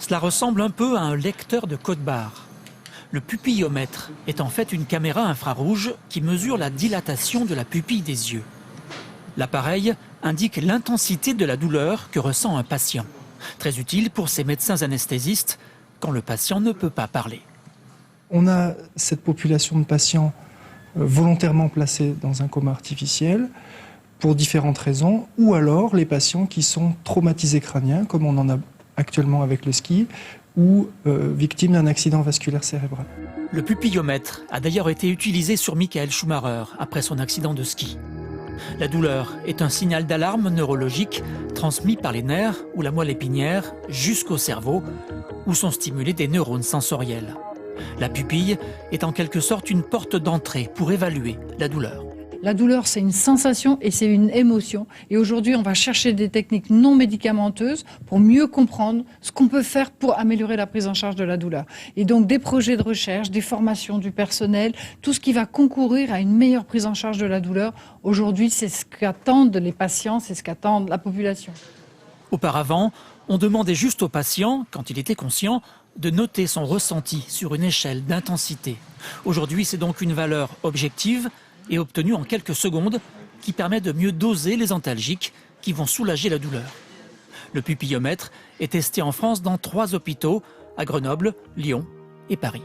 Cela ressemble un peu à un lecteur de code-barre. Le pupillomètre est en fait une caméra infrarouge qui mesure la dilatation de la pupille des yeux. L'appareil indique l'intensité de la douleur que ressent un patient. Très utile pour ces médecins anesthésistes quand le patient ne peut pas parler. On a cette population de patients volontairement placés dans un coma artificiel pour différentes raisons, ou alors les patients qui sont traumatisés crâniens, comme on en a actuellement avec le ski, ou victimes d'un accident vasculaire cérébral. Le pupillomètre a d'ailleurs été utilisé sur Michael Schumacher après son accident de ski. La douleur est un signal d'alarme neurologique transmis par les nerfs ou la moelle épinière jusqu'au cerveau, où sont stimulés des neurones sensoriels. La pupille est en quelque sorte une porte d'entrée pour évaluer la douleur. La douleur, c'est une sensation et c'est une émotion. Et aujourd'hui, on va chercher des techniques non médicamenteuses pour mieux comprendre ce qu'on peut faire pour améliorer la prise en charge de la douleur. Et donc, des projets de recherche, des formations du personnel, tout ce qui va concourir à une meilleure prise en charge de la douleur. Aujourd'hui, c'est ce qu'attendent les patients, c'est ce qu'attendent la population. Auparavant, on demandait juste au patient, quand il était conscient, de noter son ressenti sur une échelle d'intensité. Aujourd'hui, c'est donc une valeur objective et obtenue en quelques secondes qui permet de mieux doser les antalgiques qui vont soulager la douleur. Le pupillomètre est testé en France dans 3 hôpitaux, à Grenoble, Lyon et Paris.